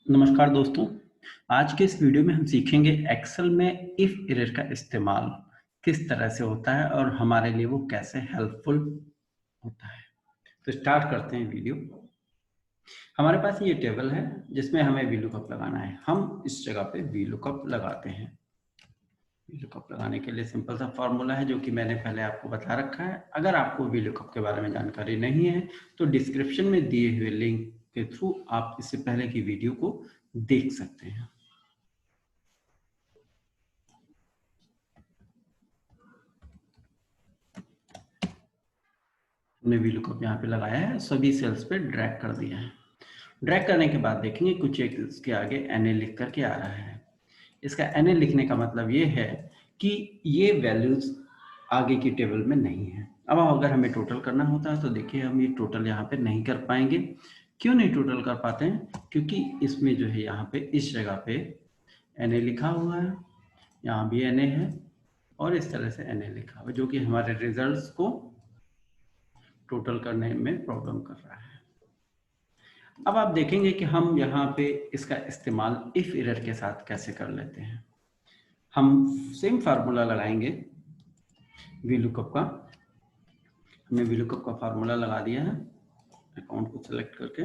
नमस्कार दोस्तों। आज के इस वीडियो में हम सीखेंगे एक्सेल में इफ एरर का इस्तेमाल किस तरह से होता है और हमारे लिए वो कैसे हेल्पफुल होता है। तो स्टार्ट करते हैं वीडियो। हमारे पास ये टेबल है जिसमें हमें वीलुकअप लगाना है। हम इस जगह पे वीलुकअप लगाते हैं। वीलुकअप लगाने के लिए सिंपल सा फॉर्मूला है जो कि मैंने पहले आपको बता रखा है। अगर आपको वीलुकअप के बारे में जानकारी नहीं है तो डिस्क्रिप्शन में दिए हुए लिंक के थ्रू आप इससे पहले की वीडियो को देख सकते हैं। हमने वीलुकअप यहाँ पे लगाया है, सभी सेल्स पे ड्रैग कर दिया है। ड्रैग करने के बाद देखेंगे कुछ एक इसके आगे एनए लिख करके आ रहा है। इसका एनए लिखने का मतलब ये है कि ये वैल्यूज आगे की टेबल में नहीं है। अब अगर हमें टोटल करना होता है तो देखिए हम ये टोटल यहाँ पे नहीं कर पाएंगे। क्यों नहीं टोटल कर पाते हैं? क्योंकि इसमें जो है यहाँ पे इस जगह पे एनए लिखा हुआ है, यहाँ भी एनए है और इस तरह से एनए लिखा हुआ है जो कि हमारे रिजल्ट्स को टोटल करने में प्रॉब्लम कर रहा है। अब आप देखेंगे कि हम यहाँ पे इसका इस्तेमाल इफ एरर के साथ कैसे कर लेते हैं। हम सेम फार्मूला लगाएंगे वीलुकअप का। हमने वीलुकअप का फार्मूला लगा दिया है अकाउंट को सिलेक्ट करके।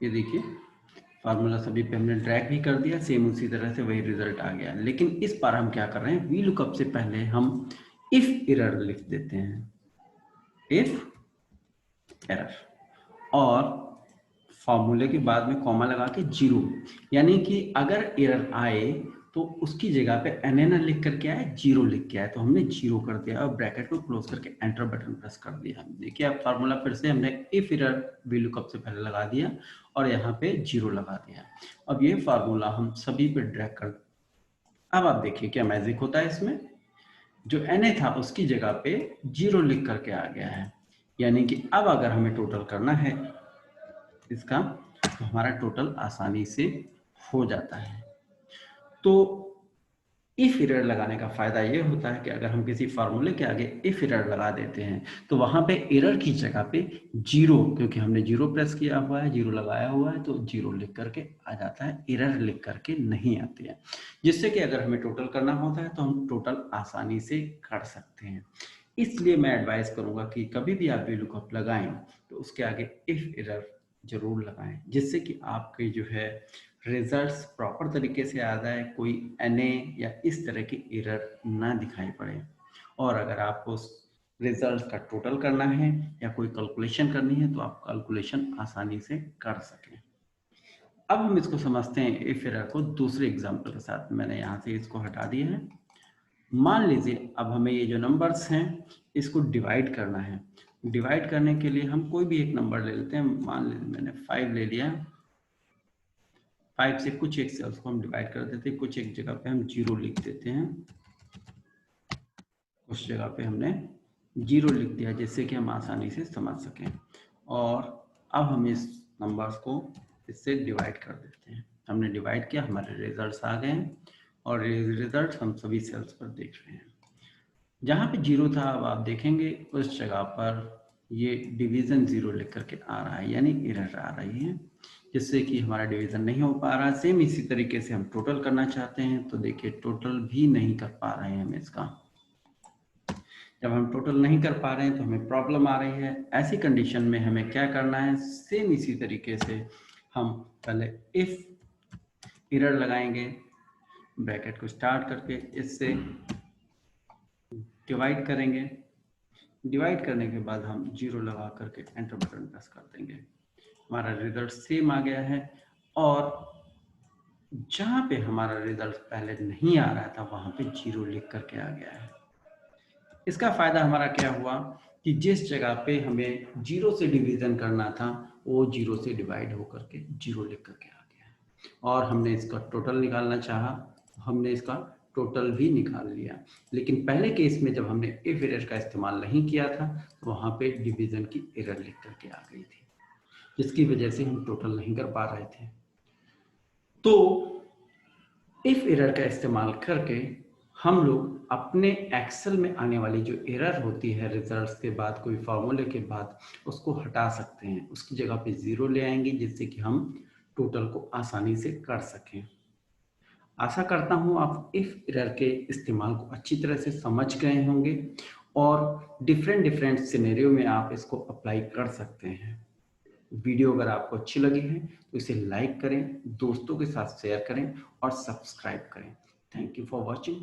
ये देखिए फार्मूला सभी पे हमने ड्रैग भी कर दिया, सेम उसी तरह से वही रिजल्ट आ गया। लेकिन इस बार हम क्या कर रहे हैं, वीलुकअप से पहले हम इफ एरर लिख देते हैं, इफ एरर, और फॉर्मूले के बाद में कॉमा लगा के जीरो, यानी कि अगर एरर आए तो उसकी जगह पे एन लिख करके आए, जीरो लिख के आए, तो हमने जीरो कर दिया और ब्रैकेट को क्लोज करके एंटर बटन प्रेस कर दिया। देखिए अब फार्मूला फिर से हमने इफ एरर वीलुकअप से पहले लगा दिया और यहाँ पे जीरो लगा दिया। अब ये फार्मूला हम सभी पे ड्रैग कर, अब आप देखिए क्या मैजिक होता है इसमें। जो एन था उसकी जगह पे जीरो लिख करके आ गया है, यानी कि अब अगर हमें टोटल करना है इसका तो हमारा टोटल आसानी से हो जाता है। तो इफ एरर लगाने का फायदा ये होता है कि अगर हम किसी फार्मूले के आगे इफ एरर लगा देते हैं तो वहां पे एरर की जगह पे जीरो, क्योंकि हमने जीरो प्रेस किया हुआ है, जीरो लगाया हुआ है, तो जीरो लिख करके आ जाता है, एरर लिख करके नहीं आती है। जिससे कि अगर हमें टोटल करना होता है तो हम टोटल आसानी से कर सकते हैं। इसलिए मैं एडवाइस करूंगा कि कभी भी आप वीलुकअप लगाएं तो उसके आगे इफ एरर जरूर लगाएं, जिससे कि आपके जो है रिजल्ट्स प्रॉपर तरीके से आ जाए, कोई एनए या इस तरह की एरर ना दिखाई पड़े। और अगर आपको रिजल्ट का टोटल करना है या कोई कैलकुलेशन करनी है तो आप कैलकुलेशन आसानी से कर सकें। अब हम इसको समझते हैं इफ एरर को दूसरे एग्जांपल के साथ। मैंने यहाँ से इसको हटा दिया है। मान लीजिए अब हमें ये जो नंबर्स हैं इसको डिवाइड करना है। डिवाइड करने के लिए हम कोई भी एक नंबर ले लेते हैं। मान लीजिए मैंने 5 ले लिया। 5 से कुछ एक सेल्स को हम डिवाइड कर देते हैं, कुछ एक जगह पे हम जीरो लिख देते हैं, उस जगह पे हमने जीरो लिख दिया जिससे कि हम आसानी से समझ सकें। और अब हम इस नंबर्स को इससे डिवाइड कर देते हैं। हमने डिवाइड किया, हमारे रिजल्ट्स आ गए हैं और रिजल्ट हम सभी सेल्स पर देख रहे हैं। जहाँ पे जीरो था अब आप देखेंगे उस जगह पर ये डिवीजन जीरो लिख करके आ रहा है, यानी एरर आ रही है, जिससे कि हमारा डिवीजन नहीं हो पा रहा। सेम इसी तरीके से हम टोटल करना चाहते हैं तो देखिए टोटल भी नहीं कर पा रहे हैं हम इसका। जब हम टोटल नहीं कर पा रहे हैं तो हमें प्रॉब्लम आ रही है। ऐसी कंडीशन में हमें क्या करना है, सेम इसी तरीके से हम पहले इफ एरर लगाएंगे, ब्रैकेट को स्टार्ट करके इससे डिवाइड करेंगे। डिवाइड करने के बाद हम जीरो लगा करके एंटर बटन प्रेस कर देंगे। हमारा रिजल्ट सेम आ गया है और जहाँ पे हमारा रिजल्ट पहले नहीं आ रहा था वहाँ पे जीरो लिख करके आ गया है। इसका फायदा हमारा क्या हुआ कि जिस जगह पे हमें जीरो से डिवीजन करना था वो जीरो से डिवाइड होकर के जीरो लिख करके आ गया है। और हमने इसका टोटल निकालना चाहा, हमने इसका टोटल भी निकाल लिया। लेकिन पहले केस में जब हमने इफ एरर का इस्तेमाल नहीं किया था तो वहाँ पे डिवीजन की एरर लिख करके आ गई थी, जिसकी वजह से हम टोटल नहीं कर पा रहे थे। तो इफ एरर का इस्तेमाल करके हम लोग अपने एक्सेल में आने वाली जो एरर होती है रिजल्ट्स के बाद, कोई फार्मूले के बाद, उसको हटा सकते हैं। उसकी जगह पे 0 ले आएंगे जिससे कि हम टोटल को आसानी से कर सकें। आशा करता हूँ आप इफ एरर के इस्तेमाल को अच्छी तरह से समझ गए होंगे और डिफरेंट डिफरेंट सिनेरियो में आप इसको अप्लाई कर सकते हैं। वीडियो अगर आपको अच्छी लगी है तो इसे लाइक करें, दोस्तों के साथ शेयर करें और सब्सक्राइब करें। Thank you for watching.